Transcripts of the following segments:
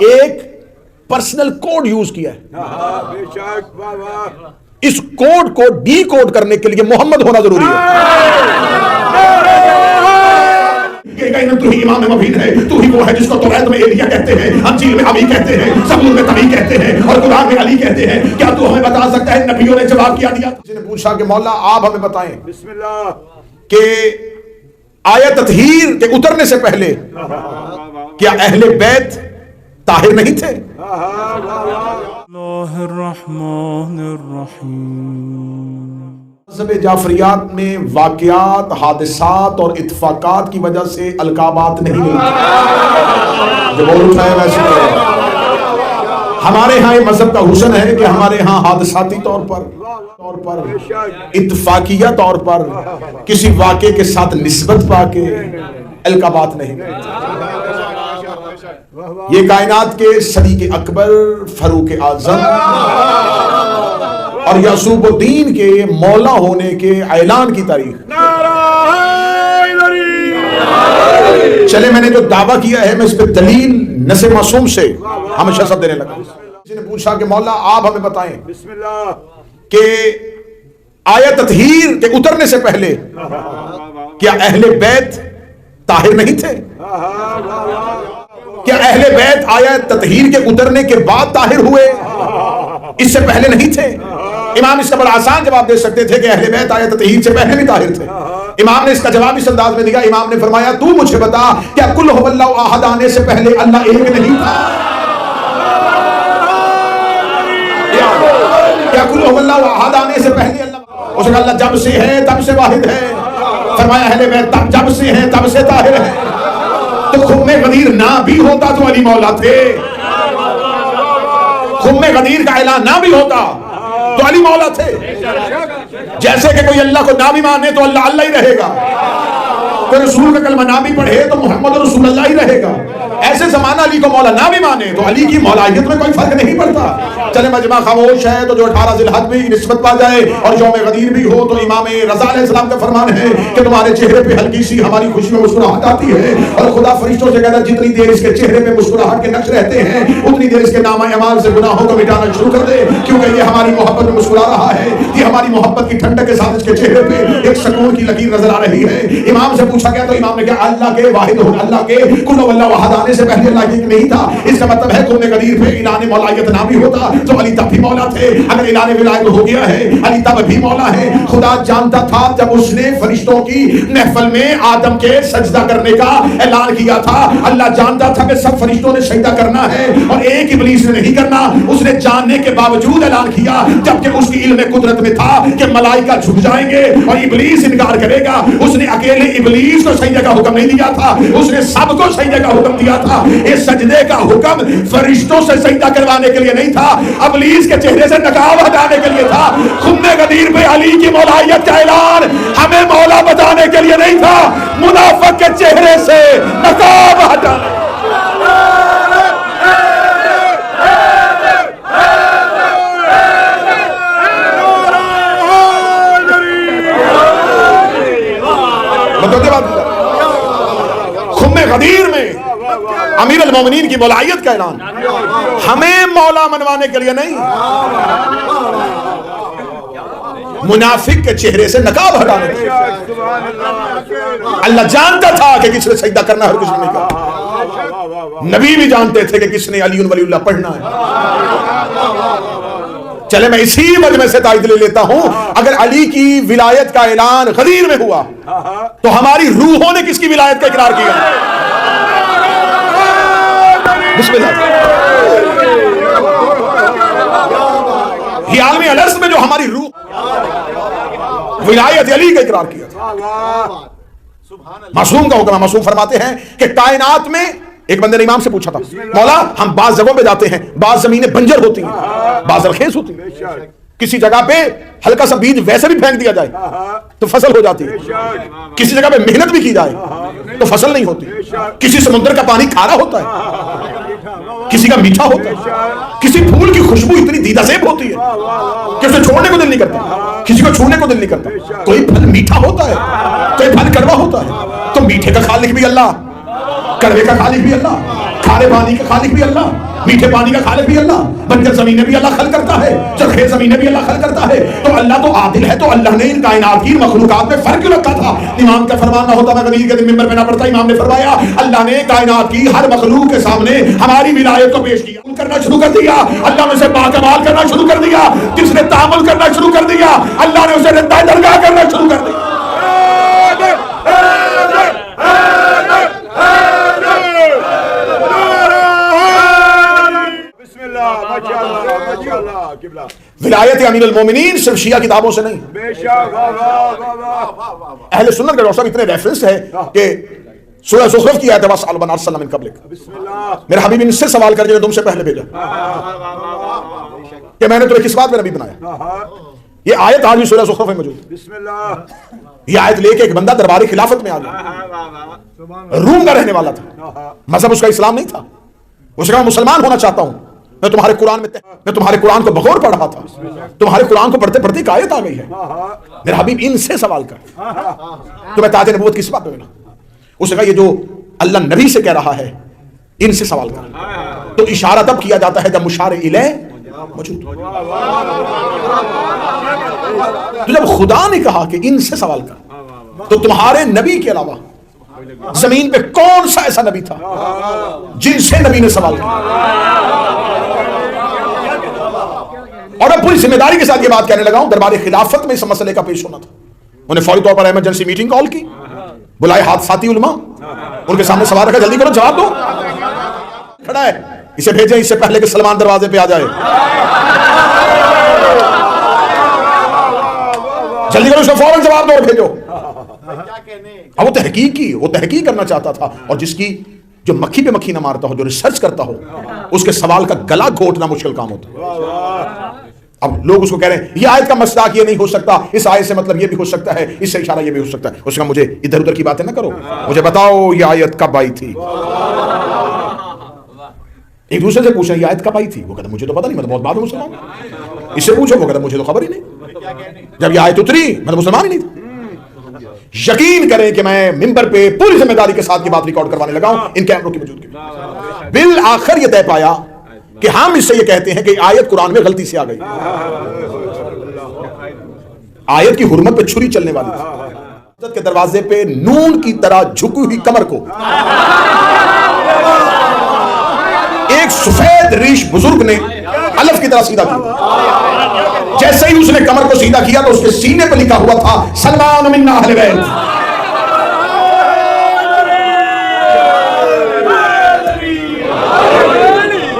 ایک personal could use کیا ہے. اس کوڈ کو ڈی کوڈ کرنے کے لیے محمد ہونا ضروری ہے. تو ہی امام مبین ہے, تو ہی وہ ہے جس کو توریت میں ایلیا کہتے ہیں, انجیل میں ابی کہتے ہیں, زبور میں تبی کہتے ہیں, اور قرآن میں علی کہتے ہیں. کیا تو ہمیں بتا سکتا ہے نبیوں نے جواب کیا دیا؟ کسی نے پوچھا کہ مولا آپ ہمیں بتائیں بسم اللہ کہ آیت تطہیر کے اترنے سے پہلے کیا اہل بیت طاہر نہیں تھے؟ اللہ الرحمن الرحیم. مذہب جعفریات میں واقعات, حادثات اور اتفاقات کی وجہ سے القابات نہیں ملتی. جو بول اٹھائے ویسے ہمارے ہاں یہ مذہب کا حسن ہے کہ ہمارے ہاں حادثاتی طور پر اتفاقیہ طور پر کسی واقعے کے ساتھ نسبت پا کے القابات نہیں ملتی. یہ کائنات کے صدیق اکبر, فاروق اعظم اور یعقوب الدین کے مولا ہونے کے اعلان کی تاریخ. چلے میں نے جو دعویٰ کیا ہے میں اس پہ دلیل نص معصوم سے ہمیشہ سب دینے لگا. کسی نے پوچھا کہ مولا آپ ہمیں بتائیں بسم اللہ کہ آیت تطہیر کے اترنے سے پہلے کیا اہل بیت طاہر نہیں تھے؟ کیا اہل بیت آیت تطہیر کے اترنے کے بعد طاہر ہوئے, اس سے پہلے نہیں تھے؟ امام اس کا بڑا آسان جواب دے سکتے تھے کہ اہل بیت آیت تطہیر سے پہلے بھی طاہر تھے. امام نے اس کا جواب اس انداز میں دیا. امام نے فرمایا تو مجھے بتا کیا کل هو اللہ احد آنے سے پہلے اللہ ایک نہیں تھا؟ کیا کل هو اللہ احد آنے سے پہلے اس نے اللہ جب سے ہے تب سے واحد ہے. فرمایا اہل بیت جب سے ہیں تب سے طاہر ہے. تو خم غدیر نہ بھی ہوتا تو علی مولا تھے. خم غدیر کا اعلان نہ بھی ہوتا تو علی مولا تھے. جیسے کہ کوئی اللہ کو نہ بھی مانے تو اللہ اللہ ہی رہے گا, کوئی رسول کا کلمہ نہ بھی پڑھے تو محمد رسول اللہ ہی رہے گا. ایسے زمانہ علی کو مولا نہ بھی مانے تو علی کی مولائیت میں کوئی فرق نہیں پڑتا. چلے مجمع خاموش ہے تو جو 18 ذی الحج میں نسبت پا جائے اور یوم غدیر بھی ہو تو امام رضا علیہ السلام کا فرمان ہے کہ تمہارے چہرے پہ ہلکی سی ہماری خوشی میں مسکراہٹ آتی ہے, اور خدا فرشتوں سے کہتا ہے جتنی دیر اس کے چہرے پہ مسکراہٹ کے نقش رہتے ہیں اتنی دیر اس کے نامہ اعمال سے گناہوں کو مٹانا شروع کر دے, کیونکہ یہ ہماری محبت میں مسکرا رہا ہے. یہ ہماری محبت کی ٹھنڈک کے ساتھ اس کے چہرے پہ ایک سکون کی لکیر نظر آ رہی ہے. امام سے پوچھا گیا تو امام نے کہا اللہ کے واحد ہونے, اللہ کے کل اللہ وحد آنے سے پہلے اللہ کی نہیں تھا. اس کا مطلب ہے قوم غدیر پہ اعلان مولایت نہ بھی ہوتا تو علی تب بھی مولا تھے. اگر اعلان ولایت ہو گیا ہے علی تب بھی مولا ہے. خدا جانتا تھا جب اس نے فرشتوں کی محفل میں آدم کے سجدہ کرنے کا اعلان کیا تھا, اللہ جانتا تھا کہ سب فرشتوں نے سجدہ کرنا ہے اور ایک ابلیس نے نہیں کرنا. اس نے جاننے کے باوجود اعلان کیا جبکہ اس کی علم قدرت میں تھا کہ ملائکہ جھک جائیں گے اور ابلیس انکار کرے گا. اس نے اکیلے ابلیس کو سجدے کا حکم نہیں دیا تھا, اس نے سب کو سجدے کا حکم دیا تھا. اس سجدے کا حکم فرشتوں سے سجدہ کروانے کے لیے نہیں تھا, ابلیس کے چہرے سے نقاب ہٹانے کے لیے تھا. خم غدیر پہ علی کی مولایت کا اعلان ہمیں مولا بتانے کے لیے نہیں تھا, منافق کے چہرے سے نقاب ہٹانے. خم غدیر میں امیر المومنین کی مولایت کا اعلان ہمیں مولا منوانے کے لیے نہیں, منافق کے چہرے سے نقاب ہٹانے کے لیے. اللہ جانتا تھا کہ کس نے سجدہ کرنا ہے اور کس نے نہیں کرنا. نبی بھی جانتے تھے کہ کس نے علی ولی اللہ پڑھنا ہے. چلے میں اسی مجمع سے تائید لے لیتا ہوں, اگر علی کی ولایت کا اعلان غدیر میں ہوا تو ہماری روحوں نے کس کی ولایت کا اقرار کیا؟ بسم اللہ. یہ عالم الارض میں جو ہماری روح ولایت علی کا اقرار کیا تھا. معصوم کا حکم ہے. معصوم فرماتے ہیں کہ کائنات میں ایک بندے نے امام سے پوچھا تھا مولا ہم بعض جگہوں پہ جاتے ہیں, بعض زمینیں بنجر ہوتی ہیں, بعض زرخیز ہوتی ہیں, کسی جگہ پہ ہلکا سا بیج ویسے بھی پھینک دیا جائے تو فصل ہو جاتی ہے, کسی جگہ پہ محنت بھی کی جائے تو فصل نہیں ہوتی, کسی سمندر کا پانی کھارا ہوتا ہے, کسی کا میٹھا ہوتا ہے, کسی پھول کی خوشبو اتنی دیدہ زیب ہوتی ہے کہ اسے چھوڑنے کو دل نہیں کرتا, کسی کو چھوڑنے کو دل نہیں کرتا. کوئی پھل میٹھا ہوتا ہے, کوئی پھل کڑوا ہوتا ہے, تو میٹھے کا خالق بھی اللہ, کڑوے کا خالق بھی اللہ, کھارے پانی کا خالق بھی اللہ، میٹھے پانی کا خالق بھی اللہ، بنجر زمینیں بھی اللہ خلق کرتا ہے، چرخیز زمینیں بھی اللہ خلق کرتا ہے. تو اللہ تو عادل ہے، تو اللہ نے ان کائنات کی مخلوقات میں فرق کیوں رکھا تھا؟ امام کا فرمان نہ ہوتا میں کبھی کے دن ممبر پہ نہ پڑتا. امام نے فرمایا اللہ نے کائنات کی ہر مخلوق کے سامنے ہماری ولایت کو پیش کیا، کرنا شروع کر دیا. اللہ نے اسے باکمال کرنا شروع کر دیا، جس نے تعامل کرنا شروع کر دیا اللہ نے اسے رندہ درگاہ کرنا شروع کر دیا. ولایت امیر المومنین صرف شیعہ کتابوں سے نہیں، اہل سنت کے ڈاکٹر صاحب اتنے ریفرنس ہے کہ سورہ زخرف کی آیت ہے وَاسْأَلْ مَنْ أَرْسَلْنَا مِن قَبْلِكَ، میرے حبیب ان سے سوال کر جنہیں تم سے پہلے بھیجا کہ میں نے تمہیں کس بات میں نبی بنایا. یہ آیت آج بھی سورہ زخرف میں موجود ہے. یہ آیت لے کے ایک بندہ دربار خلافت میں آ گیا، روم کا رہنے والا تھا، مذہب اس کا اسلام نہیں تھا. اس نے کہا مسلمان ہونا چاہتا ہوں، میں تمہارے قرآن کو بغور پڑھ رہا تھا، تمہارے قرآن کو پڑھتے پڑھتے ایک آیت آ گئی ہے، میرے حبیب ان سے سوال کر تمہیں تاج نبوت کس بات پہ ملا. اس نے کہا یہ جو اللہ نبی سے کہہ رہا ہے ان سے سوال کر. تو اشارہ تب کیا جاتا ہے جب مشار الیہ موجود ہو. تو جب خدا نے کہا کہ ان سے سوال کر تو تمہارے نبی کے علاوہ زمین پہ کون سا ایسا نبی تھا جن سے نبی نے سوال کیا؟ اور اب پوری ذمہ داری کے ساتھ یہ بات کہنے لگا ہوں، دربار خلافت میں اس مسئلے کا پیش ہونا تھا. انہیں فوری طور پر ایمرجنسی میٹنگ کال کی، بلائے حادثاتی علماء، ان کے سامنے سوال رکھا جلدی کرو جواب دو. کھڑا ہے اسے بھیجیں اس سے پہلے کہ سلمان دروازے پہ آ جائے. جلدی کرو اس کو فوراً جواب دو اور بھیجو. اب وہ تحقیق کرنا چاہتا تھا، اور جس کی جو مکھی پہ مکھی نہ مارتا ہو، جو ریسرچ کرتا ہو، اس کے سوال کا گلا گھونٹنا مشکل کام ہوتا. اب لوگ اس کو کہہ رہے ہیں یہ آیت کا مصداق یہ نہیں ہو سکتا، اس آیت سے مطلب یہ بھی ہو سکتا ہے، اس سے اشارہ یہ بھی ہو سکتا ہے. اس نے کہا مجھے ادھر ادھر کی باتیں نہ کرو، مجھے بتاؤ یہ آیت کب آئی تھی. ایک دوسرے سے پوچھیں یہ آیت کب آئی تھی، وہ کہتا مجھے تو پتہ نہیں، میں تو بہت بعد میں مسلمان ہوں. اس سے پوچھو، وہ کہتا مجھے تو خبر ہی نہیں، جب یہ آیت اتری میں تو مسلمان ہی نہیں تھا. یقین کریں کہ میں ممبر پہ پوری ذمہ داری کے ساتھ یہ بات ریکارڈ کروانے لگا ہوں ان کیمروں کی موجودگی میں. بالآخر یہ طے پایا کہ ہم اس سے یہ کہتے ہیں کہ آیت قرآن میں غلطی سے آ گئی. آیت کی حرمت پہ چھری چلنے والی تھی. کے دروازے پہ نون کی طرح جھکی ہوئی کمر کو ایک سفید ریش بزرگ نے الف کی طرح سیدھا کیا. جیسے ہی اس نے کمر کو سیدھا کیا تو اس کے سینے پہ لکھا ہوا تھا سلمان منا اہل بیت.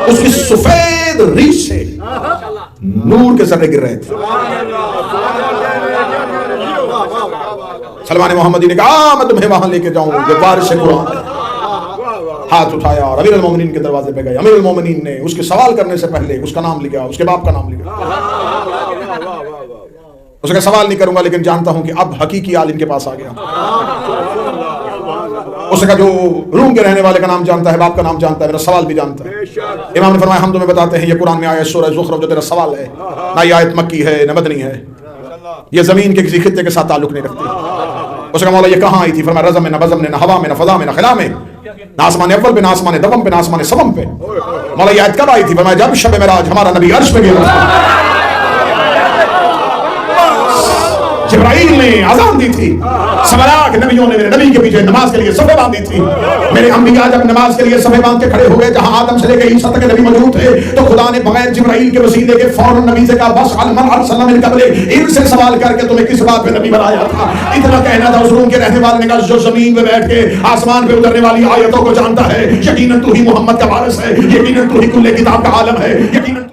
اس کی سفید ریش سے نور کے ذرے گر رہے تھے. سلمان محمدی نے کہا میں تمہیں وہاں لے کے جاؤں یہ وارث قرآن. ہاتھ اٹھایا اور امیر المومنین کے دروازے پہ گئے. امیر المومنین نے اس کے سوال کرنے سے پہلے اس کا نام لکھا، اس کے باپ کا نام لکھا. اس کا سوال نہیں کروں گا لیکن جانتا ہوں کہ اب حقیقی عالم کے پاس آ گیا. اس کا جو روم کے رہنے والے کا نام جانتا ہے، باپ کا نام جانتا ہے، میرا سوال بھی جانتا ہے. امام نے فرمایا ہم تمہیں بتاتے ہیں یہ قرآن میں آیا سورہ زخرف جو تیرا سوال ہے نہ یہ آیت مکی ہے نہ مدنی ہے، یہ زمین کے کسی خطے کے ساتھ تعلق نہیں رکھتی. اس کا مولا یہ کہاں آئی تھی؟ فرمایا رزم میں نہ بزم میں نہ ہوا میں نہ فضا میں نہ خلا میں، نہ آسمان اول پہ نہ آسمان دوم پہ نہ آسمان سوم پہ. مولا یہ آیت کب آئی تھی؟ فرمایا جب شب معراج ہمارا نبی عرش پہ گیا، جبرائیل نے اذان دی تھی، سمراء کے نبیوں نے میرے نبی کے پیچھے نماز کے لیے صفیں باندھی تھی. میرے انبیاء جب نماز کے لیے صفیں باندھ کے کھڑے ہو گئے جہاں آدم سے لے کے عیسیٰ تک کے نبی موجود تھے تو خدا نے بغیر جبرائیل کے وسیلے کے فوراً نبی سے کہا بس علمن ارسلنا من قبل، ان سے سوال کر کے تمہیں کس بات پہ نبی بنایا تھا. اتنا کہنا تھا. اس روم کے رہنے والے نے کہا جو زمین پہ بیٹھ کے آسمان پہ اترنے والی آیتوں کو جانتا ہے یقیناً تو ہی محمد کا وارث ہے، یقیناً تو ہی کل کتاب کا عالم ہے، یقیناً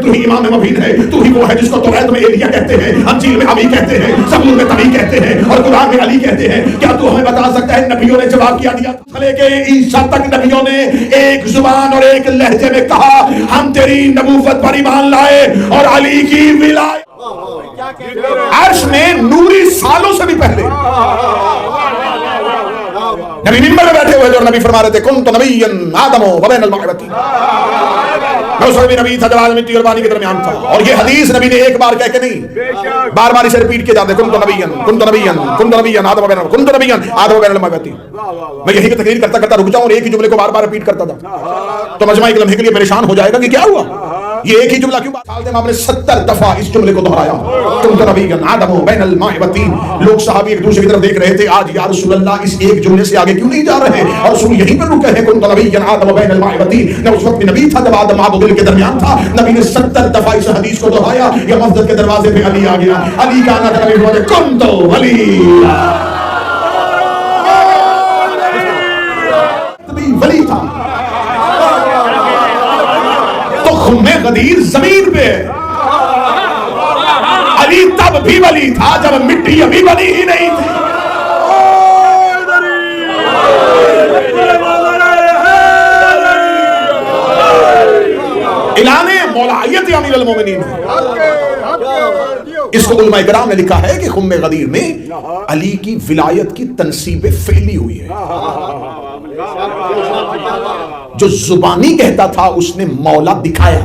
تو ہی امام مبین ہے، تو ہی وہ ہے جس کو توریت میں ایلیا کہتے ہیں، انجیل میں ابی کہتے ہیں، زبور میں تبی کہتے ہیں اور قرآن میں علی کہتے ہیں. کیا تو ہمیں بتا سکتا ہے نبیوں نے جواب کیا دیا؟ لے کے عیسیٰ تک نبیوں نے ایک زبان اور ایک لہجے میں کہا ہم تیری نبوت پر ایمان لائے اور علی کی ولایت. عرش میں نوری سالوں سے بھی پہلے نبی ممبر میں بیٹھے ہوئے تھے اور نبی فرما رہے تھے کنت نبیا آدم و بین الماء والطین، میں اس وقت بھی نبی تھا جب مٹی اور پانی کے درمیان تھا. اور یہ حدیث نبی نے ایک بار کہہ کے نہیں، بار بار اسے ریپیٹ کیا جاتا ہے، کنت نبیا کنت نبیا کنت نبیا آدم و بین کنت نبیا آدم و بین الماء والطین. میں یہی کہ تقریر کرتا کرتا رک جاؤں اور ایک ہی جملے کو بار بار ریپیٹ کرتا تھا تو مجمع ایک لمحے کے لیے پریشان ہو جائے گا کہ کیا ہوا، یہ ایک ہی جملہ کیوں؟ سالت امام نے 70 دفعہ اس جملے کو دہرایا، کنت نبیا آدم و بین الماء والطین. لوگ صحابی ایک دوسرے کی طرف دیکھ رہے تھے، آج یا رسول اللہ اس ایک جملے سے آگے کیوں نہیں جا رہے، اور رسول یہیں پر رکے ہیں کنت نبیا آدم و بین الماء والطین. نہ اس وقت نبی تھا جب آدم آب و گل کے درمیان تھا، نبی نے 70 دفعہ اس حدیث کو دہرایا. یہ مسجد کے دروازے پہ علی آ گیا، علی کا آنا تھا، نبی فرماتے کنت ولی، ولی تھا. تو خم غدیر زمین پہ ہے، علی تب بھی ولی تھا جب مٹی ابھی بنی ہی نہیں تھی. اعلان مولایت امیر المومنین، اس کو علماء کرام نے لکھا ہے کہ خم غدیر میں علی کی ولایت کی تنصیب فعلی ہوئی ہے. جو زبانی کہتا تھا اس نے مولا دکھایا،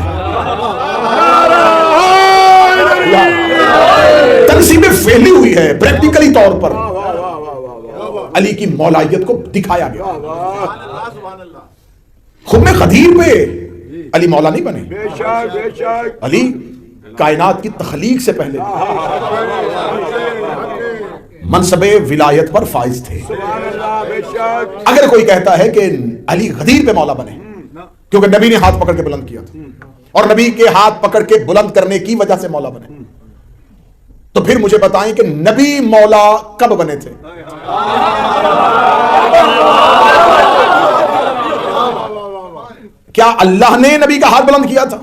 تنصیب فعلی ہوئی ہے، پریکٹیکلی طور پر علی کی مولایت کو دکھایا گیا. خم غدیر پہ علی مولا نہیں بنے، علی کائنات کی تخلیق سے پہلے منصب ولایت پر فائز تھے. اگر کوئی کہتا ہے کہ علی غدیر پہ مولا بنے کیونکہ نبی نے ہاتھ پکڑ کے بلند کیا تھا اور نبی کے ہاتھ پکڑ کے بلند کرنے کی وجہ سے مولا بنے، تو پھر مجھے بتائیں کہ نبی مولا کب بنے تھے؟ کیا اللہ نے نبی کا ہاتھ بلند کیا تھا؟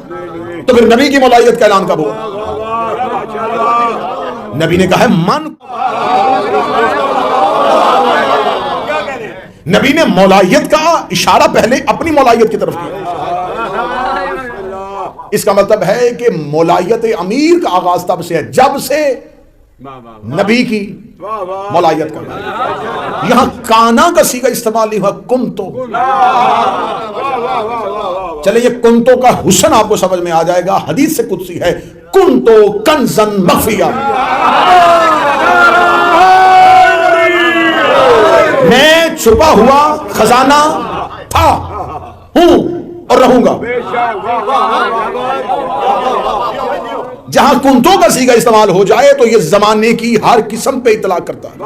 تو پھر نبی کی مولایت کا اعلان کب ہوا؟ نبی نے کہا ہے من، نبی نے مولایت کا اشارہ پہلے اپنی مولایت کی طرف کیا. اس کا مطلب ہے کہ مولایت امیر کا آغاز تب سے ہے جب سے نبی کی مولایت کا. یہاں کانا کا صیغہ استعمال نہیں ہوا، کنتو. چلے یہ کنتو کا حسن آپ کو سمجھ میں آ جائے گا، حدیث سے قدسی ہے، کنتو کنزن مخفیہ، میں چھپا ہوا خزانہ تھا، ہوں اور رہوں گا. جہاں کنتوں کا صیغہ استعمال ہو جائے تو یہ زمانے کی ہر قسم پہ اطلاق کرتا ہے.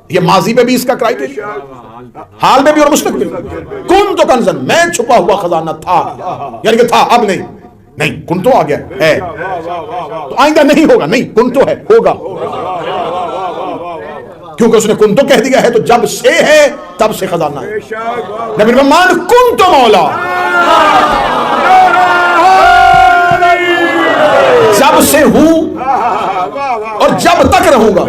یہ ماضی پہ بھی اس کا کرائیٹیریا، حال میں بھی اور مستقبل میں. کنتو کنزن، میں چھپا ہوا خزانہ تھا، یعنی کہ تھا، اب نہیں کنتو آ گیا ہے تو آئندہ نہیں ہوگا، نہیں کنتو ہے، ہوگا، کیونکہ اس نے کنتو کہہ دیا ہے تو جب سے ہے تب سے خزانہ ہے. نبی فرمان کنتو مولا، جب سے ہوں اور جب تک رہوں گا.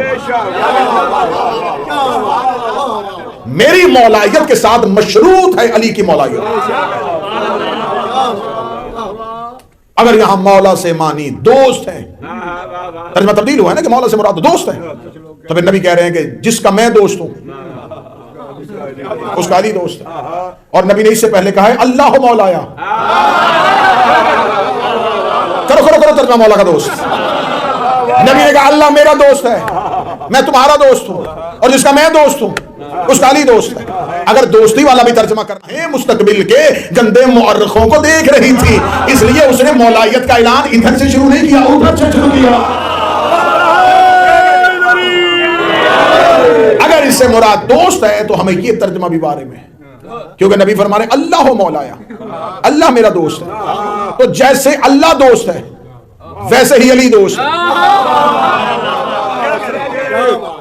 میری مولایت کے ساتھ مشروط ہے علی کی مولایت. اگر یہاں مولا سے مانی دوست ہے، ترجمہ تبدیل ہوا ہے نا کہ مولا سے مراد دوست ہے، تو پھر نبی کہہ رہے ہیں کہ جس کا میں دوست ہوں اس کا علی دوست ہے. اور نبی نے اس سے پہلے کہا ہے اللہ مولایا، کرو ترجمہ مولا کا دوست. نبی نے کہا اللہ میرا دوست ہے، میں تمہارا دوست ہوں، اور جس کا میں دوست ہوں اس کا علی دوست ہے. اگر دوستی والا بھی ترجمہ کرنا ہے، مستقبل کے گندے مورخوں کو دیکھ رہی تھی، اس لیے اس نے مولایت کا اعلان ادھر سے شروع نہیں کیا، ادھر سے شروع کیا. اگر اس سے مراد دوست ہے تو ہمیں یہ ترجمہ بھی بارے میں ہے، کیونکہ نبی فرما رہے اللہ مولایا، اللہ میرا دوست ہے. تو جیسے اللہ دوست ہے ویسے ہی علی دوست ہے.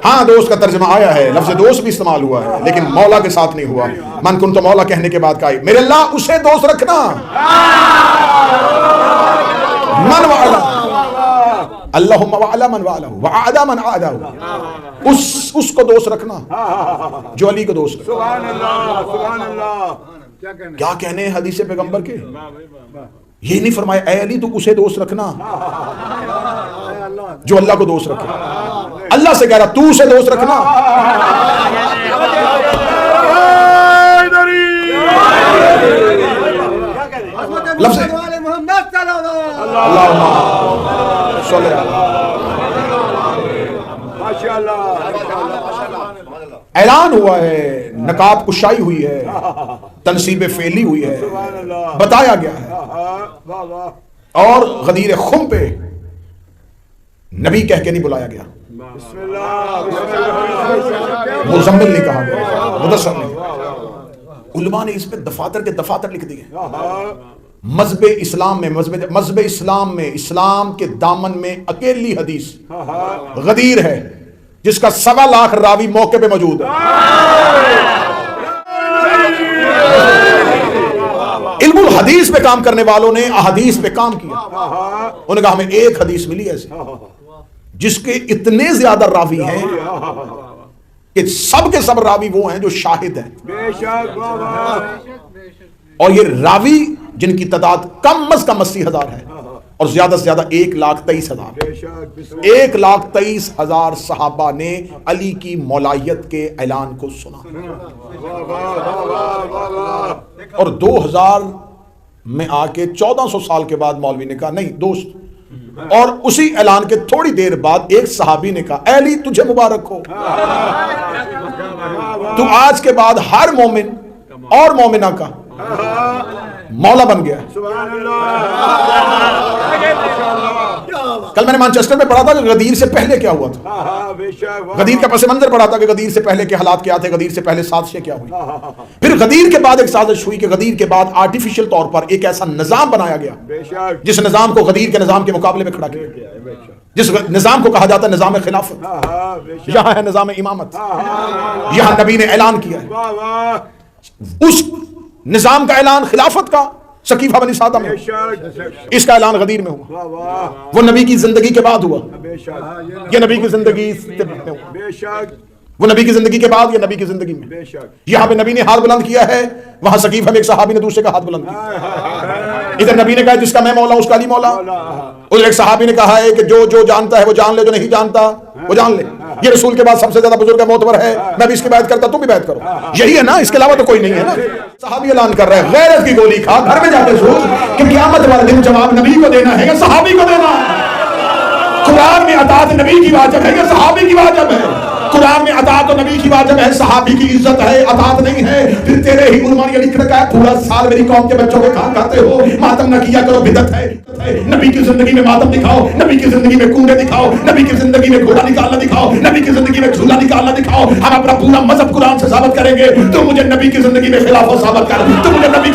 ہاں دوست کا ترجمہ آیا ہے، لفظ دوست بھی استعمال ہوا ہے، لیکن مولا کے ساتھ نہیں ہوا. من کن تو مولا کہنے کے بعد کہا میرے اللہ اسے دوست رکھنا، من وعلا اللہم وعلا من وعلا وعدا من عادا، اس کو دوست رکھنا جو علی کو دوست رکھنا. سبحان اللہ سبحان اللہ. کیا کہنے ہیں حدیث پیغمبر کے؟ یہ نہیں فرمایا اے علی تو اسے دوست رکھنا جو اللہ کو دوست رکھے. اللہ سے کہہ رہا تو اسے دوست رکھنا لفظ محمد صلی اللہ اللہم صلی علی ماشاءاللہ اعلان ہوا ہے، نقاب کشائی ہوئی ہے، تنصیب فعلی ہوئی ہے، بتایا گیا ہے، اور غدیر خم پہ نبی کہہ کے نہیں بلایا گیا، بسم اللہ مزمل نہیں کہا گیا، مدثر نہیں کہا۔ علماء نے اس پہ دفاتر کے دفاتر لکھ دیے۔ مذہب اسلام میں اسلام کے دامن میں اکیلی حدیث غدیر ہے جس کا 1.25 لاکھ راوی موقع پہ موجود ہے۔ علم الحدیث پہ کام کرنے والوں نے احادیث پہ کام کیا، انہوں نے کہا ہمیں ایک حدیث ملی ایسی جس کے اتنے زیادہ راوی ہیں کہ سب کے سب راوی وہ ہیں جو شاہد ہیں، بے شک بابا اور یہ راوی جن کی تعداد کم از کم 80,000 ہے اور زیادہ سے زیادہ 1,23,000۔ بے شک بسم اللہ 1,23,000 صحابہ نے علی کی مولایت کے اعلان کو سنا، اور 2000 میں آ کے 1400 سال کے بعد مولوی نے کہا نہیں دوست، اور اسی اعلان کے تھوڑی دیر بعد ایک صحابی نے کہا اے علی تجھے مبارک ہو، تو آج کے بعد ہر مومن اور مومنہ کا مولا بن گیا۔ سبحان اللہ کل میں نے مانچسٹر میں پڑھا تھا کہ غدیر سے پہلے کیا ہوا تھا، بے شک غدیر کا پس منظر پڑھا تھا کہ غدیر سے پہلے کے حالات کیا تھے، غدیر سے پہلے سازشیں کیا ہوئی، پھر غدیر کے بعد ایک سازش ہوئی کہ غدیر کے بعد آرٹیفیشل طور پر ایک ایسا نظام بنایا گیا بے شک جس نظام کو غدیر کے نظام کے مقابلے میں کھڑا کیا، جس نظام کو کہا جاتا ہے نظام خلافت، بے شک یہاں ہے نظام امامت، یہاں نبی نے اعلان کیا ہے، بابا اس نظام کا اعلان خلافت کا سقیفہ بنی سعدہ میں، بے شک اس کا اعلان غدیر میں ہوا، بابا وہ نبی کی زندگی کے بعد ہوا، بے شک یہ نبی کی زندگی میں ہوا، بے شک وہ نبی کی زندگی کے بعد یا نبی کی زندگی میں، بے شک یہاں پہ نبی نے ہاتھ بلند کیا ہے، وہاں سقیفہ میں ایک صحابی نے دوسرے کا ہاتھ بلند کیا، ادھر نبی نے کہا جس کا میں مولا اس کا علی مولا، ادھر ایک صحابی نے کہا ہے کہ جو جانتا ہے وہ جان لے، جو نہیں جانتا وہ جان لے، یہ رسول کے بعد سب سے زیادہ بزرگ ہے، معتبر ہے، میں بھی اس کی بیعت کرتا تم بھی بیعت کرو، یہی ہے نا، اس کے علاوہ تو کوئی نہیں ہے نا۔ صحابی اعلان کر رہے ہیں غیرت کی گولی کھا، گھر میں جاتے سوچ کہ قیامت والے دن جواب نبی کو دینا ہے یا صحابی کو دینا ہے، قرآن میں اطاعت نبی کی واجب ہے یا صحابی کی واجب ہے، قرآن میں اطاعت و نبی کی واجب ہے، صحابی کی عزت ہے، اطاعت نہیں ہے، پھر تیرے ہی علماء نے لکھ رکھا ہے پورا سال میری قوم کے بچوں کو کھا کھاتے ہو، ماتم نہ کیا کرو بدعت ہے، نبی کی زندگی میں ماتم دکھاؤ، نبی کی زندگی میں کنڈے دکھاؤ، نبی کی زندگی میں گھوڑا نکالنا دکھاؤ، نبی کی زندگی میں جھولا نکالنا دکھاؤ، ہم اپنا پورا مذہب قرآن سے ثابت کریں گے، تو مجھے نبی کی زندگی میں خلافت ثابت کر، تو مجھے نبی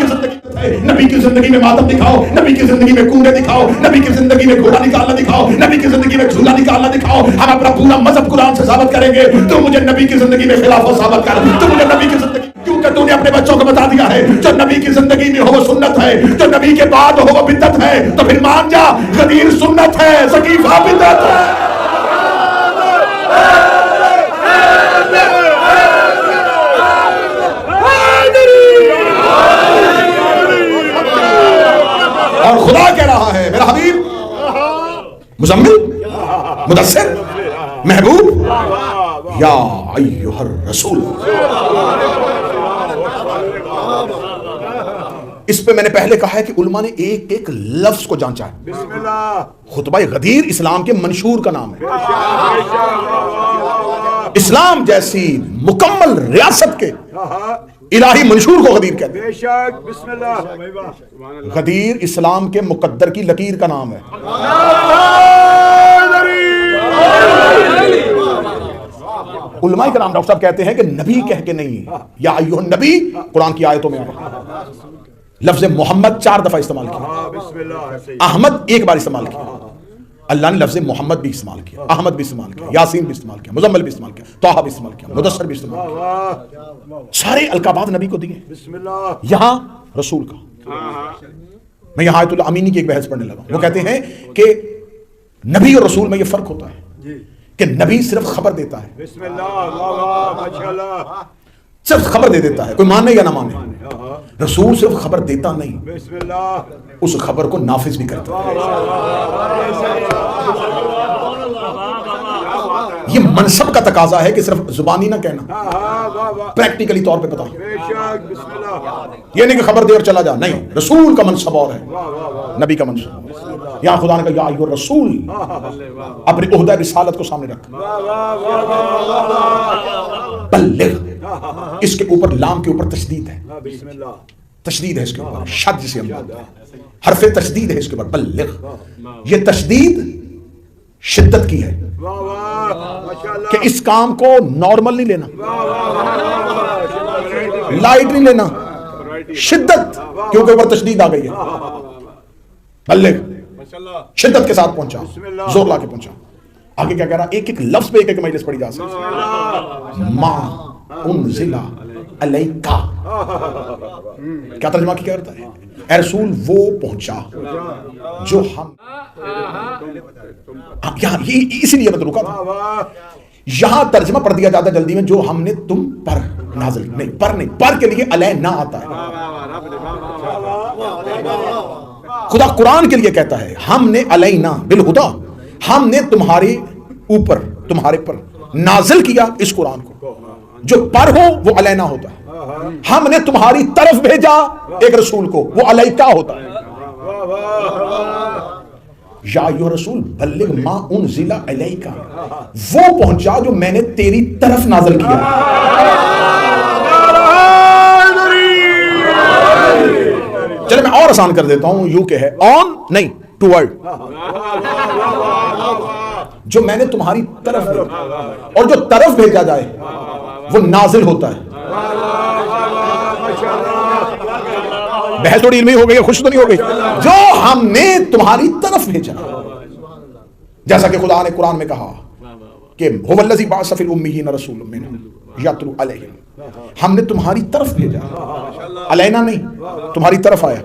کی زندگی میں ماتم دکھاؤ، نبی کی زندگی میں کنڈے دکھاؤ، نبی کی زندگی میں گھوڑا نکالنا دکھاؤ، نبی کی زندگی میں جھولا نکالنا دکھاؤ، ہم اپنا پورا مذہب قرآن سے ثابت کریں گے، تو مجھے نبی کی زندگی میں خلافت ثابت کر، تو مجھے نبی کی زندگی، کیونکہ تو نے اپنے بچوں کو بتا دیا ہے جو نبی کی زندگی میں ہو وہ سنت ہے، جو نبی کے بعد ہو وہ بدعت ہے، تو پھر مان جا غدیر سنت ہے، سقیفہ بدعت ہے۔ اور خدا کہہ رہا ہے میرا حبیب مزمل مدثر محبوب یا ایھا الرسول، اس پہ میں نے پہلے کہا ہے کہ علماء نے ایک ایک لفظ کو جانچا ہے۔ بسم اللہ خطبہ غدیر اسلام کے منشور کا نام ہے، اسلام جیسی مکمل ریاست کے الہی منشور کو غدیر کہتے ہیں۔ بے شک بسم اللہ غدیر اسلام کے مقدر کی لکیر کا نام ہے۔ علماء کرام ڈاکٹر صاحب کہتے ہیں کہ نبی کہہ کے نہیں، یا ایھا النبی قرآن کی آیتوں میں آیا، لفظ محمد 4 دفعہ استعمال کیا، بسم اللہ احمد ایک بار استعمال کیا، اللہ نے لفظ محمد بھی استعمال کیا، احمد بھی استعمال کیا، یاسین بھی استعمال کیا، مزمل بھی استعمال کیا، طٰہٰ بھی استعمال کیا، مدثر بھی استعمال کیا، سارے القابات نبی کو دیے، بسم اللہ یہاں رسول کا۔ میں یہاں آیت الامینی کی ایک بحث پڑھنے لگا، وہ کہتے ہیں کہ نبی اور رسول میں یہ فرق ہوتا ہے کہ نبی صرف خبر دیتا ہے، بسم اللہ ماشاءاللہ صرف خبر دے دیتا ہے، کوئی مانے یا نہ مانے، رسول صرف خبر دیتا نہیں، بسم اللہ اس خبر کو نافذ بھی کرتا ہے۔ یہ منصب کا تقاضا ہے کہ صرف زبانی نہ کہنا، پریکٹیکلی طور پہ بتا، بے شک بسم اللہ یہ نہیں کہ خبر دے اور چلا جا، نہیں، رسول کا منصب اور ہے، نبی کا منصب۔ یہاں خدا نے کہا یا ایھا الرسول، اپنی عہدہ رسالت کو سامنے رکھ، بلغ، اس کے اوپر لام کے اوپر تشدید ہے، بسم اللہ تشدید ہے اس کے اوپر، شد جسے ہم بولتے ہیں، حرف تشدید ہے اس کے اوپر، بلغ، یہ تشدید شدت کی ہے واہ واہ ماشاء اللہ کہ اس کام کو نارمل نہیں لینا، لائٹ نہیں لینا، شدت کیونکہ اوپر تشدید آ گئی ہے، بلغ، شدت کے ساتھ پہنچا، زور لا کے پہنچا۔ آگے کیا کہہ رہا، ایک ایک لفظ پہ ایک ایک مجلس پڑھی جا سکتی، ما انزل علیک، کیا ترجمہ کیا کرتا ہے، اے رسول وہ پہنچا جو ہم، یہاں اسی لیے میں تو رکا تھا، یہاں ترجمہ پڑھ دیا جاتا ہے جلدی میں، جو ہم نے تم پر نازل، نہیں پر نہیں، پر کے لیے علینا آتا ہے، خدا قرآن کے لیے کہتا ہے ہم نے علینا بالہدیٰ، ہم نے تمہارے اوپر، تمہارے پر نازل کیا اس قرآن کو، جو پر ہو وہ علینا ہوتا ہے، ہم نے تمہاری طرف بھیجا ایک رسول کو، وہ علیکا ہوتا ہے۔ یا ایھا رسول بلغ ما انزل علیک، وہ پہنچا جو میں نے تیری طرف نازل کیا۔ چلے میں اور آسان کر دیتا ہوں، یوں کہ ہے آن نہیں ٹوورڈ، جو میں نے تمہاری طرف بھیجا، اور جو طرف بھیجا جائے وہ نازل ہوتا ہے۔ بحث تھوڑی علمی ہو گئی ہے، خوش تو نہیں ہو گئی، جو ہم نے تمہاری طرف بھیجا، جیسا کہ خدا نے قرآن میں کہا کہ هو الذی بعث فی الامیین رسولا منھم یتلو علیہم، ہم نے تمہاری طرف بھیجا، علینا نہیں، تمہاری طرف آیا۔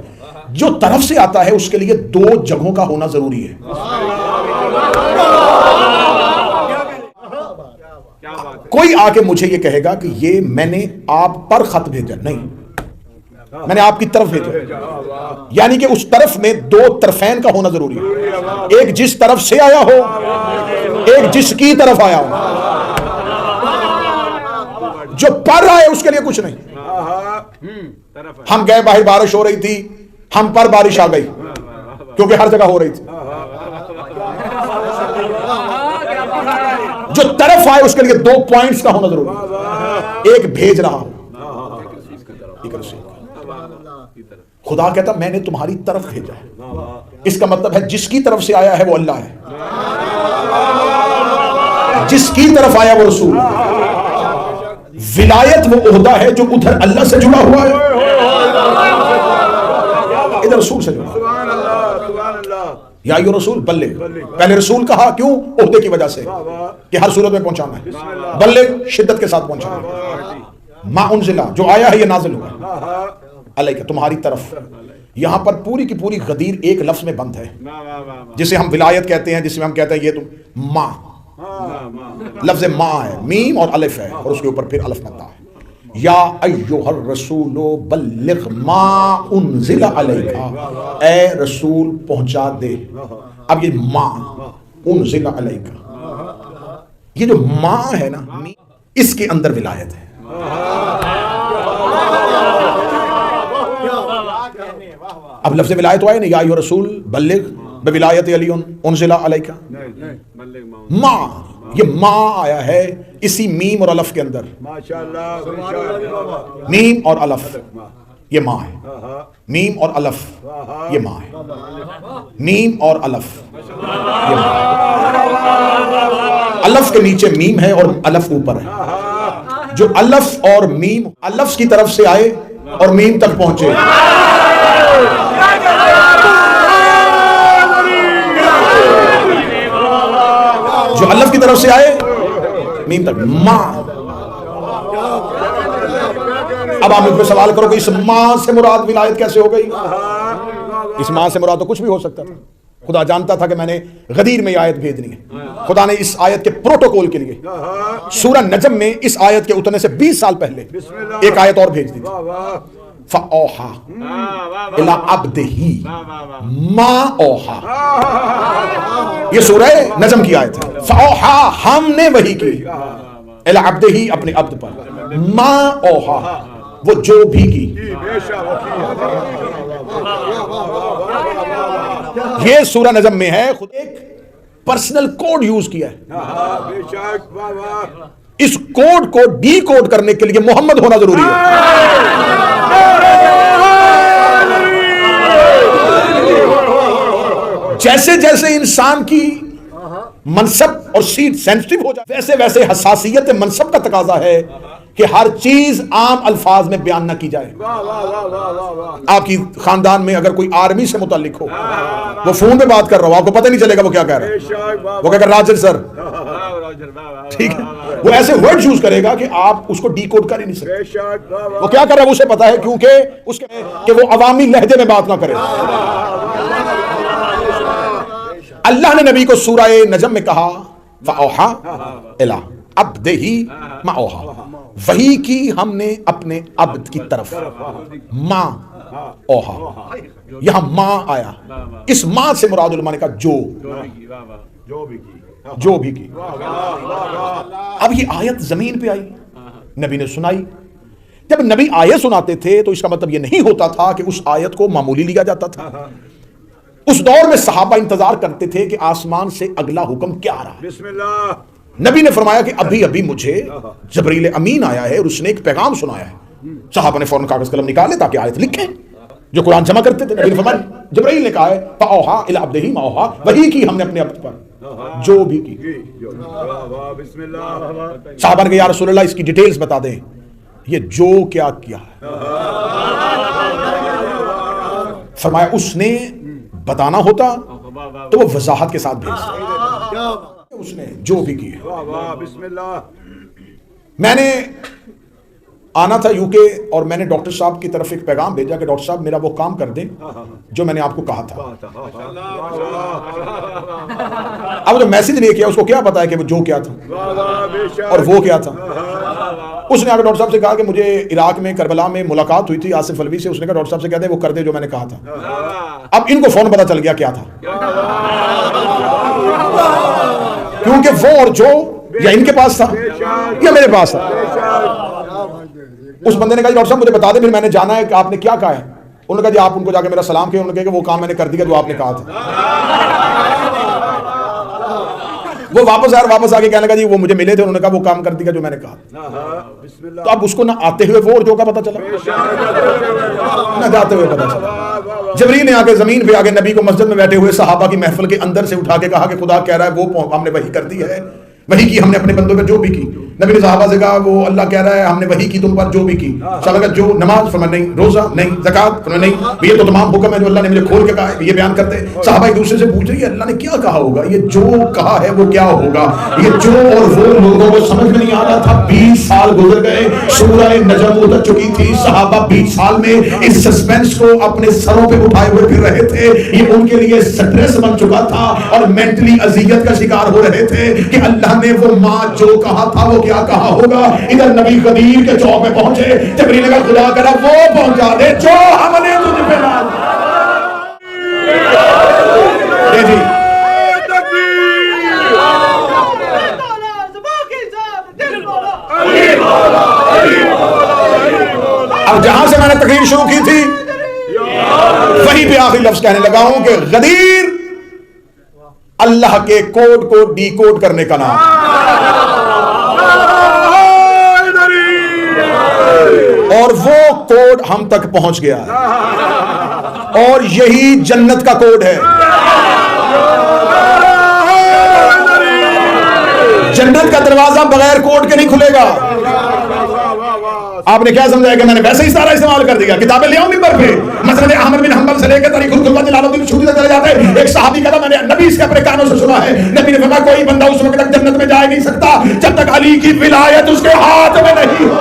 جو طرف سے آتا ہے اس کے لیے دو جگہوں کا ہونا ضروری ہے، کوئی آ کے مجھے یہ کہے گا کہ یہ میں نے آپ پر خط بھیجا، نہیں، میں نے آپ کی طرف بھیجا، یعنی کہ اس طرف میں دو طرفین کا ہونا ضروری ہے، ایک جس طرف سے آیا ہو، ایک جس کی طرف آیا ہو۔ جو پر آئے اس کے لیے کچھ نہیں، ہم گئے باہر بارش ہو رہی تھی، ہم پر بارش آ گئی کیونکہ ہر جگہ ہو رہی تھی، جو طرف آئے اس کے لیے دو پوائنٹس کا ہونا ضروری ہے، ایک بھیج رہا ہوں، ایک رسول۔ خدا کہتا میں نے تمہاری طرف بھیجا ہے، اس کا مطلب ہے جس کی طرف سے آیا ہے وہ اللہ ہے، جس کی طرف آیا وہ رسول۔ ولایت وہ عہدہ ہے جو ادھر اللہ سے جڑا ہوا ہے، ادھر رسول سے جڑا ہوا ہے۔ یا ایھا رسول بلغ، پہلے رسول کہا، کیوں؟ عہدے کی وجہ سے کہ ہر صورت میں پہنچانا ہے، بلغ شدت کے ساتھ پہنچانا ہے، ما انزل جو آیا ہے یہ نازل ہوا علیک، تمہاری طرف۔ یہاں پر پوری کی پوری غدیر ایک لفظ میں بند ہے، جسے ہم ولایت کہتے ہیں، جس میں ہم کہتے ہیں یہ تم ما، لفظ ما ہے، میم اور الف ہے، اور اس کے اوپر پھر الف مدہ ہے۔ یا ایھا الرسول بلغ ما انزل علیک، اے رسول پہنچا دے۔ اب یہ ما انزل علیک، یہ جو ما ہے نا، اس کے اندر ولایت ہے۔ اب لفظ ولایت آئے نا، یا ایھا رسول بلغ بولایت علی انزل علیک، ما، یہ ما آیا ہے اسی میم اور الف کے اندر، میم اور الف یہ ما ہے، میم اور الف یہ ما ہے، میم اور الف یہ ما ہے، الف کے نیچے میم ہے اور الف اوپر ہے، جو الف اور میم الف کی طرف سے آئے اور میم تک پہنچے، جو الف کی طرف سے آئے میم تک، ماں۔ اب آپ مجھ پہ سوال کرو کہ اس ماں سے مراد ولایت کیسے ہو گئی؟ اس ماں سے مراد تو کچھ بھی ہو سکتا تھا، خدا جانتا تھا کہ میں نے غدیر میں یہ آیت بھیجنی ہے، خدا نے اس آیت کے پروٹوکول کے لیے سورہ نجم میں اس آیت کے اترنے سے 20 سال پہلے ایک آیت اور بھیج دی تھی، فأوحى إلى عبده ما أوحى. یہ سورہ نجم کی آیت ہے. فأوحى ہم نے وحی کی إلى عبده اپنے عبد پر ما أوحى وہ جو بھی کی. یہ سورہ نجم میں ہے. خود ایک پرسنل کوڈ یوز کیا ہے. اس کوڈ کو ڈی کوڈ کرنے کے لیے محمد ہونا ضروری ہے. جیسے جیسے انسان کی منصب اور سیٹ سینسٹیو ہو جائے ویسے ویسے حساسیت منصب کا تقاضا ہے کہ ہر چیز عام الفاظ میں بیان نہ کی جائے. آپ کی خاندان میں اگر کوئی آرمی سے متعلق ہو, وہ فون پہ بات کر رہا ہو, آپ کو پتہ نہیں چلے گا وہ کیا کہہ رہا ہے. وہ کہہ کر راجر سر, ٹھیک ہے, وہ ایسے ورڈ یوز کرے گا کہ آپ اس کو ڈی کوڈ کر ہی نہیں سکتے. وہ کیا کر رہا ہے اسے پتا ہے, کیونکہ اس کہ وہ عوامی لہجے میں بات نہ کرے. اللہ نے نبی کو سورہ نجم میں کہا فَأَوْحَىٰ إِلَىٰ عَبْدِهِ مَا أَوْحَىٰ, وحی کی ہم نے اپنے عبد کی طرف. ما اوحا, یہاں ما آیا. اس ما سے مراد علماء نے کہا جو بھی کی. اب یہ آیت زمین پہ آئی, نبی نے سنائی. جب نبی آیت سناتے تھے تو اس کا مطلب یہ نہیں ہوتا تھا کہ اس آیت کو معمولی لیا جاتا تھا. اس دور میں صحابہ انتظار کرتے تھے کہ آسمان سے اگلا حکم کیا آ رہا ہے. بسم اللہ. نبی نے فرمایا کہ ابھی مجھے جبریل امین آیا ہے اور اس نے ایک پیغام سنایا ہے. صحابہ نے فوراً کاغذ قلم نکالے تاکہ آیت لکھیں جو قرآن جمع کرتے تھے. نبی نے فرمایا, جبریل نے کہا ہے فَأَوْحَىٰ إِلَىٰ عَبْدِهِ مَا أَوْحَىٰ, وحی کی ہم نے اپنے عبد پر جو بھی کی. بسم اللہ. صحابہ نے کہا یا رسول اللہ اس کی ڈیٹیلز بتا دیں, یہ جو کیا ہے. فرمایا اس نے بتانا ہوتا تو وہ وضاحت کے ساتھ بھیجتا. اس نے جو بھی کی ہے. بسم اللہ. میں نے آنا تھا یو کے اور میں نے ڈاکٹر صاحب کی طرف ایک پیغام بھیجا کہ ڈاکٹر صاحب میرا وہ کام کر دیں جو میں نے آپ کو کہا تھا. اب جو میسج نہیں کیا اس کو کیا پتا ہے کہ وہ جو کیا تھا اور وہ کیا تھا. اس نے آگے ڈاکٹر صاحب سے کہا کہ مجھے عراق میں کربلا میں ملاقات ہوئی تھی آصف الوی سے. اس نے کہا ڈاکٹر صاحب سے کہہ دیں وہ کر دے جو میں نے کہا تھا. اب ان کو فون پتا چل گیا کیا تھا, کیونکہ وہ اور جو یا ان کے پاس تھا یا میرے پاس تھا. اس بندے نے کہا ڈاکٹر صاحب مجھے بتا دیں, پھر میں نے جانا ہے کہ آپ نے کیا کہا ہے. انہوں نے کہا جی آپ ان کو جا کے میرا سلام کیا. انہوں نے کہا کہ وہ کام میں نے کر دیا جو آپ نے کہا تھا. وہ واپس آ کے کہنے لگا جی وہ مجھے ملے تھے, انہوں نے کہا وہ کام کر دیا جو میں نے کہا. تو اب اس کو نہ آتے ہوئے وہ اور جو کا پتا چلا نہ جاتے ہوئے پتا چلا. جبریل نے آگے زمین پہ آگے نبی کو مسجد میں بیٹھے ہوئے صحابہ کی محفل کے اندر سے اٹھا کے کہا کہ خدا کہہ رہا ہے وہ ہم نے وحی کر دی ہے, وحی کی ہم نے اپنے بندوں پہ جو بھی کی. نبی نے صحابہ سے کہا وہ اللہ کہہ رہا ہے ہم نے وحی کی تم پر جو بھی کی. صحابہ کہا جو نماز, فرمایا نہیں. روزہ نہیں. زکات, فرمایا نہیں. یہ تو تمام حکم ہے جو اللہ نے مجھے کھول کے کہا ہے, یہ بیان کرتے. صحابہ ایک دوسرے سے پوچھ رہے ہیں اللہ نے کیا کہا ہوگا, یہ جو کہا ہے وہ کیا ہوگا. یہ جو اور وہ لوگوں کو سمجھ میں نہیں آ رہا تھا. 20 سال گزر گئے, سورہ نجم اتر چکی تھی. صحابہ 20 سال میں اس سسپینس کو اپنے سروں پہ اٹھائے ہوئے پھر رہے تھے. یہ ان کے لیے سٹریس بن چکا تھا اور مینٹلی اذیت کا شکار ہو رہے تھے کہ اللہ نے وہ ماں جو کہا تھا وہ کیا کہا ہوگا. ادھر نبی قدیر کے چوک میں پہنچے, جبریل کا خدا کرا وہ پہنچا دے جو ہم نے تجھ پہ ڈال. جی اب جہاں سے میں نے تقریر شروع کی تھی وہیں پہ آخری لفظ کہنے لگا ہوں کہ غدیر اللہ کے کوڈ کو ڈی کوڈ کرنے کا نام, اور وہ کوڈ ہم تک پہنچ گیا ہے اور یہی جنت کا کوڈ ہے. جنت کا دروازہ بغیر کوڈ کے نہیں کھلے گا. آپ نے کیا سمجھا کہ میں نے ویسے ہی سارا استعمال کر دیا. کتابیں لے آؤں ممبر پہ, مسند احمد بن حنبل سے لے کے تاریخ القدس جلال الدین سیوطی تک چلے جاتے. ایک صحابی کہتا میں نے نبی سے اپنے کانوں سے سنا ہے, نبی نے فرمایا کوئی بندہ اس وقت تک جنت میں جا نہیں سکتا جب تک علی کی ولایت اس کے ہاتھ میں نہیں ہو.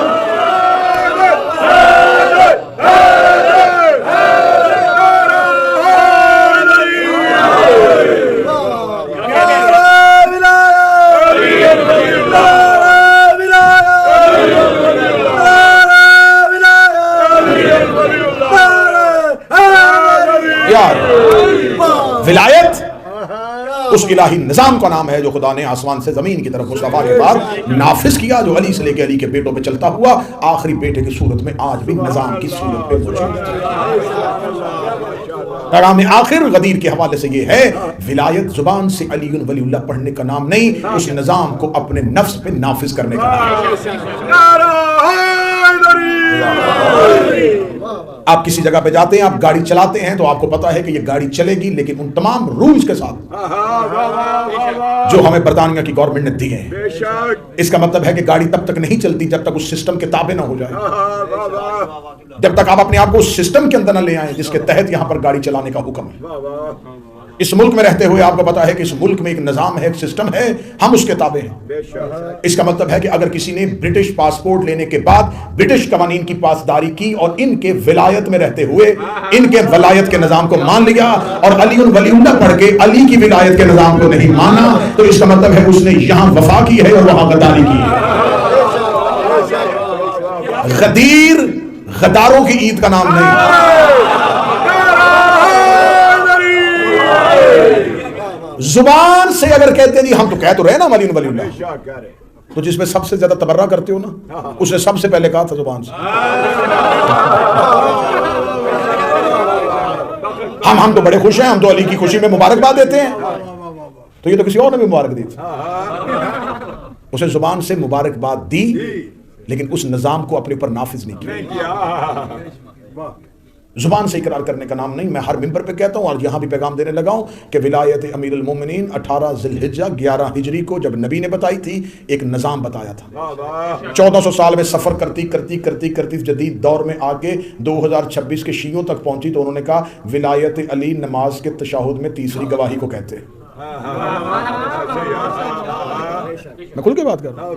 یار ولایت اس الہی نظام کا نام ہے جو خدا نے آسمان سے زمین کی طرف مصطفیٰ کے بعد نافذ کیا، جو علی سے لے کے علی کے بیٹوں پہ چلتا ہوا آخری بیٹے کی صورت میں آج بھی نظام کی صورت پہ موجود ہے۔ پیغام آخر غدیر کے حوالے سے یہ ہے، ولایت زبان سے علی ولی اللہ پڑھنے کا نام نہیں، اس نظام کو اپنے نفس پہ نافذ کرنے کا نام ہے۔ آپ کسی جگہ پہ جاتے ہیں، آپ گاڑی چلاتے ہیں تو آپ کو پتا ہے کہ یہ گاڑی چلے گی، لیکن ان تمام رولز کے ساتھ جو ہمیں برطانیہ کی گورنمنٹ نے دیے ہیں۔ اس کا مطلب ہے کہ گاڑی تب تک نہیں چلتی جب تک اس سسٹم کے تابع نہ ہو جائے، جب تک آپ اپنے آپ کو اس سسٹم کے اندر نہ لے آئیں جس کے تحت یہاں پر گاڑی چلانے کا حکم ہے۔ اس ملک میں رہتے ہوئے آپ کو پتا ہے کہ اس ملک میں ایک نظام ہے، ایک سسٹم ہے، ہم اس کے تابع ہیں۔ اس کا مطلب ہے کہ اگر کسی نے برٹش پاسپورٹ لینے کے بعد برٹش قوانین کی پاسداری کی اور ان کے ولایت میں رہتے ہوئے ان کے ولایت کے نظام کو مان لیا اور علی ولی اللہ پڑھ کے علی کی ولایت کے نظام کو نہیں مانا، تو اس کا مطلب ہے اس نے یہاں وفا کی ہے اور وہاں غداری کی ہے۔ غدیر غداروں کی عید کا نام نہیں۔ زبان سے اگر کہتے ہیں جی ہم تو کہہ تو رہے نا علی ولی اللہ، تو جس میں سب سے زیادہ تبرہ کرتے ہو نا اسے سب سے پہلے کہا تھا زبان سے۔ ہم تو بڑے خوش ہیں، ہم تو علی کی خوشی میں مبارکباد دیتے ہیں، تو یہ تو کسی اور نے بھی مبارک دی تھی۔ اسے زبان سے مبارکباد دی لیکن اس نظام کو اپنے اوپر نافذ نہیں کیا۔ زبان سے اقرار کرنے کا نام نہیں۔ میں ہر منبر پہ کہتا ہوں اور یہاں بھی پیغام دینے لگا ہوں کہ ولایت امیر المومنین 18 ذی الحجہ 11 ہجری کو جب نبی نے بتائی تھی، ایک نظام بتایا تھا۔ 1400 سال میں سفر کرتی جدید دور میں آگے 2026 کے شیعوں تک پہنچی تو انہوں نے کہا ولایت علی نماز کے تشہد میں تیسری گواہی کو کہتے ہیں۔ میں کھل کے بات کر رہا ہوں،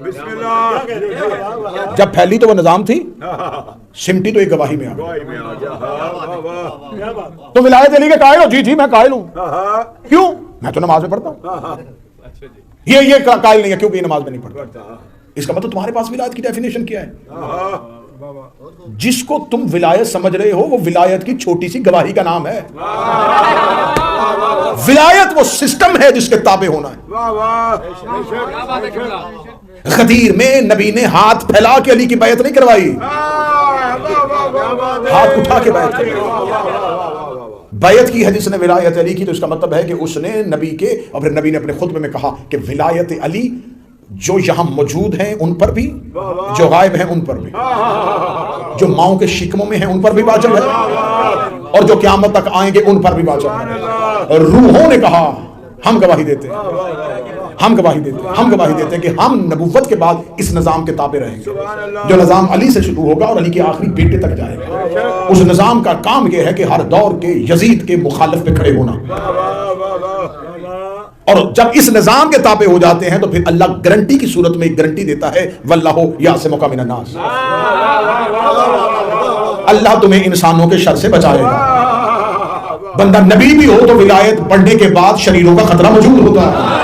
جب پھیلی تو وہ نظام تھی، سمٹی تو ایک گواہی میں آ گئی۔ تو ولایت علی کے قائل ہو؟ جی میں قائل ہوں۔ کیوں؟ میں تو نماز میں پڑھتا ہوں۔ یہ قائل نہیں ہے کیونکہ یہ نماز میں نہیں پڑھتا۔ اس کا مطلب تمہارے پاس ولایت کی ڈیفینیشن کیا ہے؟ جس کو تم ولایت سمجھ رہے ہو وہ ولایت کی چھوٹی سی گواہی کا نام ہے۔ ولایت وہ سسٹم ہے جس کے تابع ہونا ہے۔ غدیر میں نبی نے ہاتھ پھیلا کے علی کی بیعت نہیں کروائی، ہاتھ اٹھا کے بیعت کروائی۔ بیعت کی ہے جس نے ولایت علی کی، تو اس کا مطلب ہے کہ اس نے نبی کے، اور پھر نبی نے اپنے خطبے میں کہا کہ ولایت علی جو یہاں موجود ہیں ان پر بھی، جو غائب ہیں ان پر بھی، جو ماؤں کے شکموں میں ہیں ان پر بھی واجب ہے، اور جو قیامت تک آئیں گے ان پر بھی واجب ہے۔ روحوں نے کہا ہم گواہی دیتے ہیں، ہم گواہی دیتے ہیں کہ ہم نبوت کے بعد اس نظام کے تابع رہیں گے، جو نظام علی سے شروع ہوگا اور علی کے آخری بیٹے تک جائے گا۔ اس نظام کا کام یہ ہے کہ ہر دور کے یزید کے مخالف پہ کھڑے ہونا، اور جب اس نظام کے تابع ہو جاتے ہیں تو پھر اللہ گارنٹی کی صورت میں ایک گارنٹی دیتا ہے، واللہ یعصمک من الناس، اللہ تمہیں انسانوں کے شر سے بچائے گا۔ بندہ نبی بھی ہو تو ولایت پڑھنے کے بعد شریروں کا خطرہ موجود ہوتا ہے۔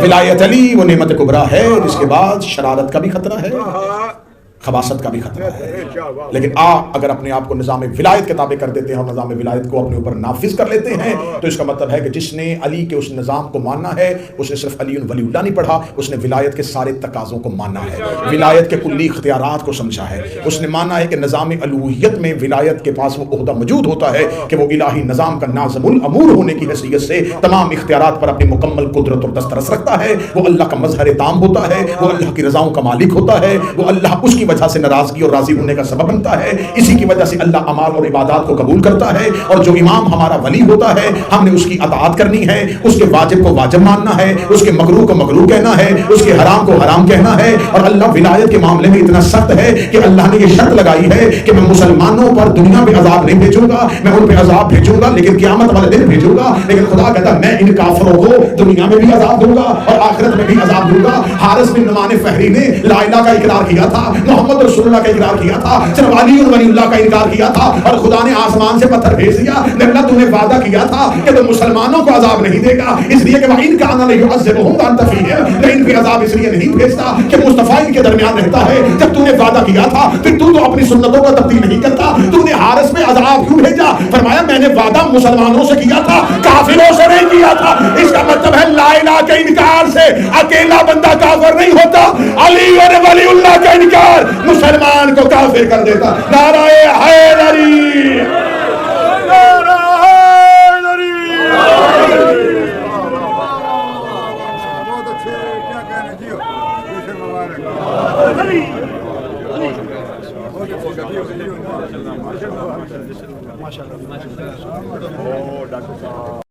ولایت علی وہ نعمت کبریٰ ہے جس کے بعد شرارت کا بھی خطرہ ہے، خباثت کا بھی خطرہ ہے، لیکن اگر اپنے آپ کو نظام ولایت کے تابع کر دیتے ہیں اور نظام ولایت کو اپنے اوپر نافذ کر لیتے ہیں تو اس کا مطلب ہے کہ جس نے علی کے اس نظام کو ماننا ہے اس نے صرف علی ولی اللہ نہیں پڑھا، اس نے ولایت کے سارے تقاضوں کو ماننا ہے، ولایت کے کلی اختیارات کو سمجھا ہے، اس نے مانا ہے کہ نظام الوہیت میں ولایت کے پاس وہ عہدہ موجود ہوتا ہے کہ وہ الہی نظام کا ناظم الامور ہونے کی حیثیت سے تمام اختیارات پر اپنی مکمل قدرت اور دسترس رکھتا ہے، وہ اللہ کا مظہر تام ہوتا ہے، وہ اللہ کی رضاؤں کا مالک ہوتا ہے، وہ اللہ اس کی وجہ سے ناراضگی اور راضی ہونے کا سبب بنتا ہے، اسی کی وجہ سے اللہ اعمال اور عبادات کو قبول کرتا ہے، اور جو امام ہمارا ولی ہوتا ہے ہم نے اس کی اطاعت کرنی ہے، اس کے واجب کو واجب ماننا ہے، اس کے مکروہ کو مکروہ کہنا ہے، اس کے حرام کو حرام کہنا ہے، اور اللہ ولایت کے معاملے میں اتنا سخت ہے کہ اللہ نے یہ شرط لگائی ہے کہ میں مسلمانوں پر دنیا میں عذاب نہیں بھیجوں گا، میں ان پہ عذاب بھیجوں گا لیکن قیامت والے دن بھیجوں گا، لیکن خدا کہتا ہے میں ان کافروں کو دنیا میں بھی عذاب دوں گا اور آخرت میں بھی عذاب دوں گا۔ حارث بن نعمان فہری نے لا الہ کا اقرار کیا تھا، محمد رسول اللہ کا اقرار کیا تھا، صرف علی ولی اللہ کا انکار کیا تھا، اور خدا نے آسمان سے پتھر بھیج دیا۔ اللہ تو نے وعدہ کیا تھا کہ تو مسلمانوں کو عذاب نہیں دے گا، اس لیے کہ وَإِنْ كَانَ لَيُعَذِّبُهُمْ وَأَنْتَ فِيهِمْ، میں ان پہ عذاب اس لیے نہیں بھیجتا کہ مصطفیٰ ان کے درمیان رہتا ہے۔ جب تو نے وعدہ کیا تھا پھر تو اپنی سنتوں کا تبدیل نہیں کرتا، تو نے حارث میں عذاب کیوں بھیجا؟ فرمایا میں نے وعدہ مسلمانوں سے کیا تھا، کافروں سے نہیں کیا تھا۔ اس کا مطلب ہے لا الہ کے انکار سے اکیلا بندہ کافر نہیں ہوتا، علی اور ولی اللہ کا انکار مسلمان کو کافر کر دیتا۔ نعرہ حیدری، نعرہ حیدری۔ بہت اچھے، کیا کہنا جی دوسرے مبارک ماشاء اللہ۔